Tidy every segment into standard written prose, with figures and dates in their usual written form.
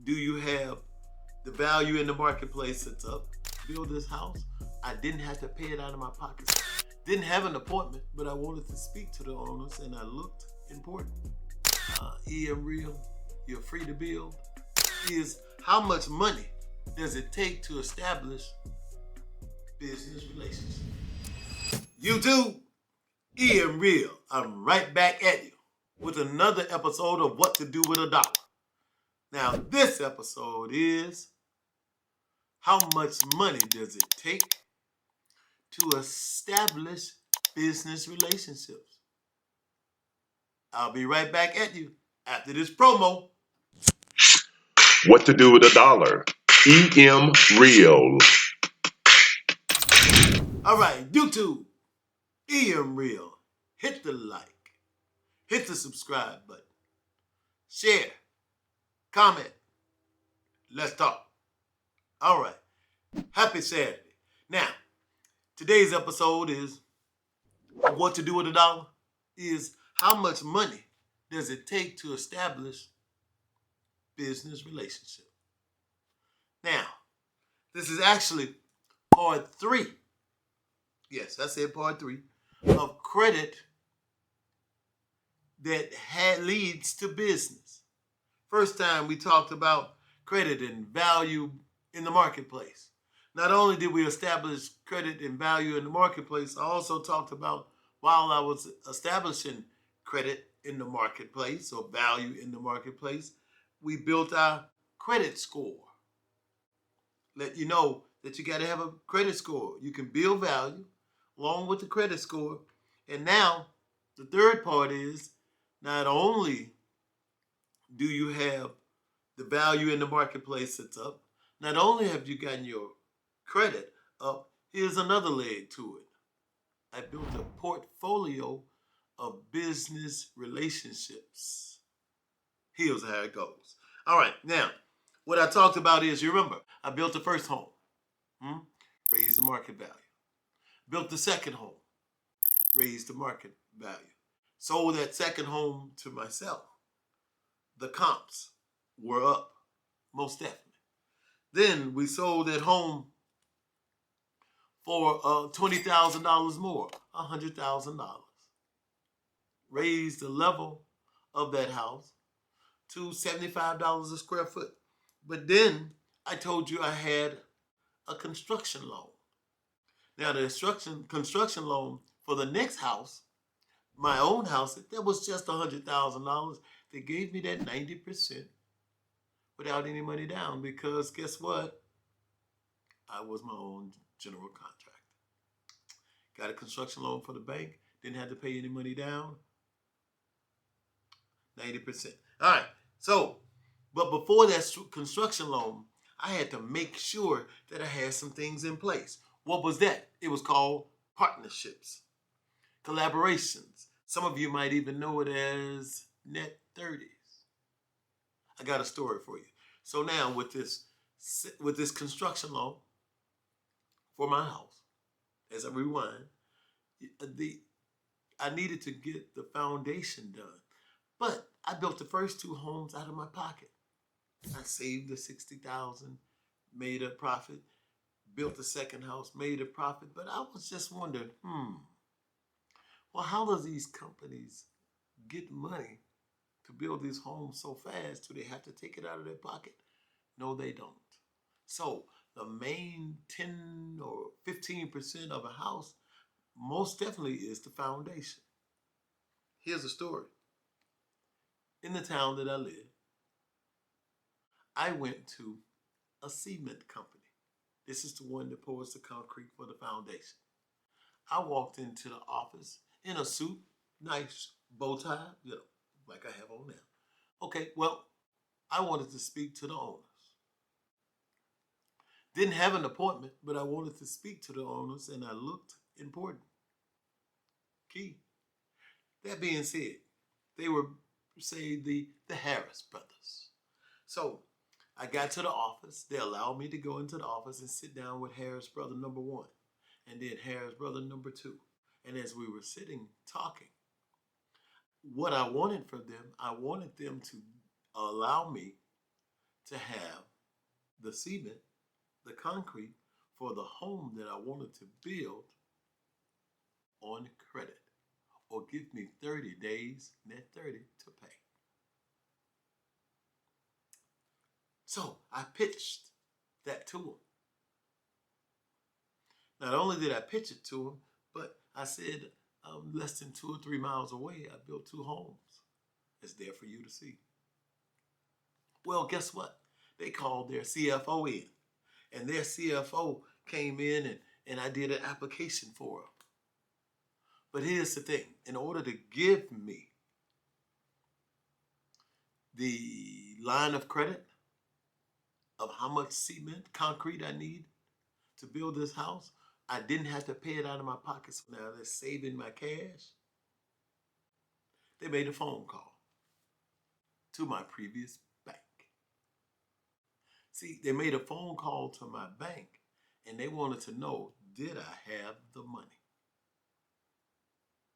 Do you have the value in the marketplace that's up? Build this house. I didn't have to pay it out of my pockets. Didn't have an appointment, but I wanted to speak to the owners and I looked important. EM Real, you're free to build. Is how much money does it take to establish business relationships? YouTube, EM Real. I'm right back at you with another episode of What to Do with a Dollar. Now, this episode is how much money does it take to establish business relationships? I'll be right back at you after this promo. What to Do with a Dollar. EM Real. All right, YouTube, EM Real. Hit the like, hit the subscribe button, share, comment. Let's talk. All right, happy Saturday. Now, today's episode is What to Do with a Dollar. Is how much money does it take to establish business relationship? Now, this is actually part 3. Yes, I said part 3 of credit that leads to business. First time we talked about credit and value in the marketplace. Not only did we establish credit and value in the marketplace, I also talked about while I was establishing credit in the marketplace or value in the marketplace, we built our credit score. Let you know that you got to have a credit score. You can build value along with the credit score. And now the third part is not only do you have the value in the marketplace that's up, not only have you gotten your credit up, here's another leg to it. I built a portfolio of business relationships. Here's how it goes. All right, now, what I talked about is, you remember, I built the first home, raised the market value. Built the second home, raised the market value. Sold that second home to myself. The comps were up, most definitely. Then we sold that home for $20,000 more, $100,000. Raised the level of that house to $75 a square foot. But then I told you I had a construction loan. Now the construction loan for the next house, my own house, that was just $100,000. They gave me that 90% without any money down because guess what? I was my own general contractor. Got a construction loan for the bank, didn't have to pay any money down. 90%. All right, so, but before that construction loan, I had to make sure that I had some things in place. What was that? It was called partnerships, collaborations. Some of you might even know it as net 30s. I got a story for you. So now with this construction loan for my house, as I rewind, I needed to get the foundation done. But I built the first 2 homes out of my pocket. I saved the $60,000, made a profit, built the second house, made a profit. But I was just wondering, well, how does these companies get money to build these homes so fast? Do they have to take it out of their pocket? No, they don't. So the main 10 or 15% of a house most definitely is the foundation. Here's a story. In the town that I live, I went to a cement company. This is the one that pours the concrete for the foundation. I walked into the office in a suit, nice bow tie, like I have on now. Okay, well, I wanted to speak to the owners. Didn't have an appointment, but I wanted to speak to the owners and I looked important. Key. That being said, they were, say, the Harris brothers. So I got to the office. They allowed me to go into the office and sit down with Harris brother number 1 and then Harris brother number 2. And as we were sitting talking, what I wanted from them, I wanted them to allow me to have the cement, the concrete for the home that I wanted to build on credit, or give me 30 days, net 30, to pay. So I pitched that to him. Not only did I pitch it to him, but I said, less than 2 or 3 miles away, I built 2 homes. It's there for you to see. Well, guess what? They called their CFO in, and their CFO came in, and I did an application for him. But here's the thing. In order to give me the line of credit of how much cement, concrete I need to build this house, I didn't have to pay it out of my pocket. So now they're saving my cash. They made a phone call to my previous bank. See, they made a phone call to my bank, and they wanted to know, did I have the money?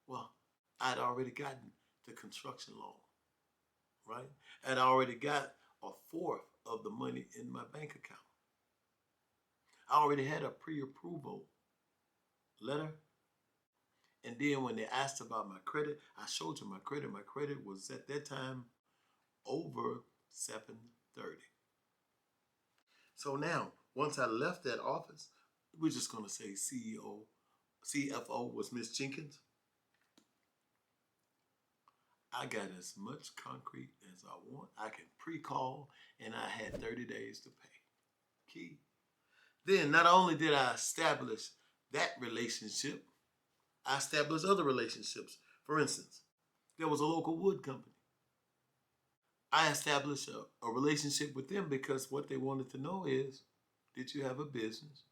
Well, I'd already gotten the construction loan, right? I'd already got a fourth of the money in my bank account. I already had a pre-approval letter. And then when they asked about my credit, I showed you my credit. My credit was at that time over 730. So now, once I left that office, we're just going to say CFO was Miss Jenkins. I got as much concrete as I want. I can pre-call, and I had 30 days to pay. Key. Then not only did I establish that relationship, I established other relationships. For instance, there was a local wood company. I established a relationship with them because what they wanted to know is, did you have a business?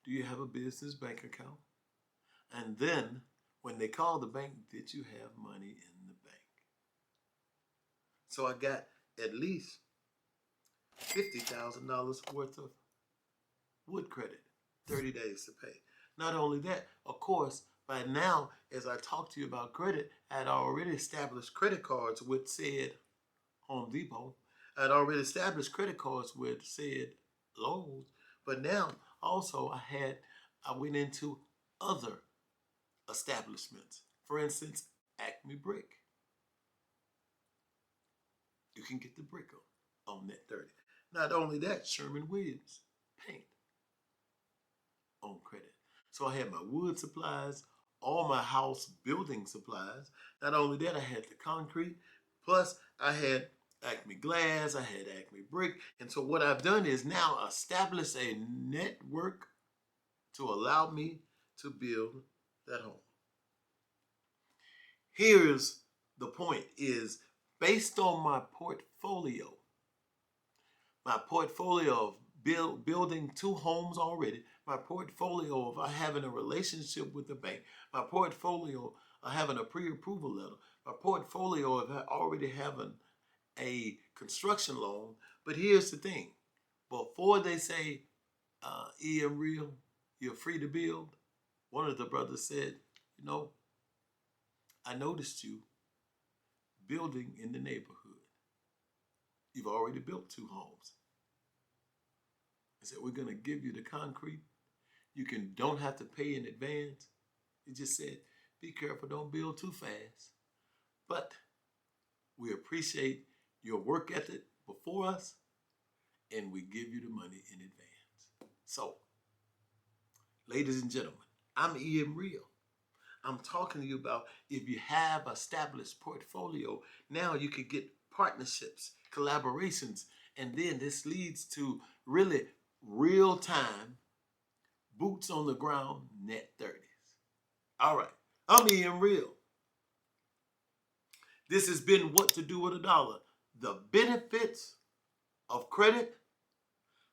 Do you have a business bank account? And then when they called the bank, did you have money in the bank? So I got at least $50,000 worth of wood credit, 30 days to pay. Not only that, of course, by now, as I talked to you about credit, I had already established credit cards with said Home Depot. I had already established credit cards with said Lowe's. But now, also, I went into other establishments. For instance, Acme Brick. You can get the brick on net 30. Not only that, Sherwin-Williams paint on credit. So I had my wood supplies, all my house building supplies. Not only that, I had the concrete, plus I had Acme Glass, I had Acme Brick. And so what I've done is now establish a network to allow me to build that home. Here's the point is, based on my portfolio of building 2 homes already, my portfolio of having a relationship with the bank, my portfolio of having a pre-approval letter, my portfolio of already having a construction loan. But here's the thing. Before they say, EM Real, you're free to build, one of the brothers said, I noticed you building in the neighborhood. You've already built 2 homes. I said, we're going to give you the concrete. You don't have to pay in advance. He just said, be careful, don't build too fast. But we appreciate your work ethic before us, and we give you the money in advance. So, ladies and gentlemen, I'm EM Real. I'm talking to you about if you have established portfolio, now you can get partnerships, collaborations, and then this leads to really real-time, boots on the ground, net 30s. All right, I'm EM Real. This has been What to Do with a Dollar. The benefits of credit,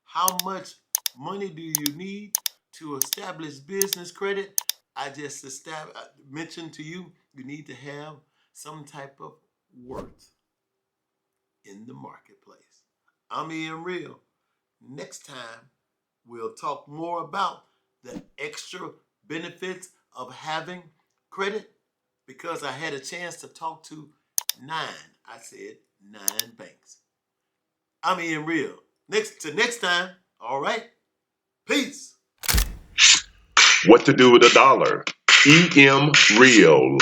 how much money do you need to establish business credit? I just mentioned to you, you need to have some type of worth in the marketplace. I'm EM Real. Next time, we'll talk more about the extra benefits of having credit, because I had a chance to talk to 9 banks. I'm Ian Real. Next time, all right? Peace. What to do with a dollar? EM Real.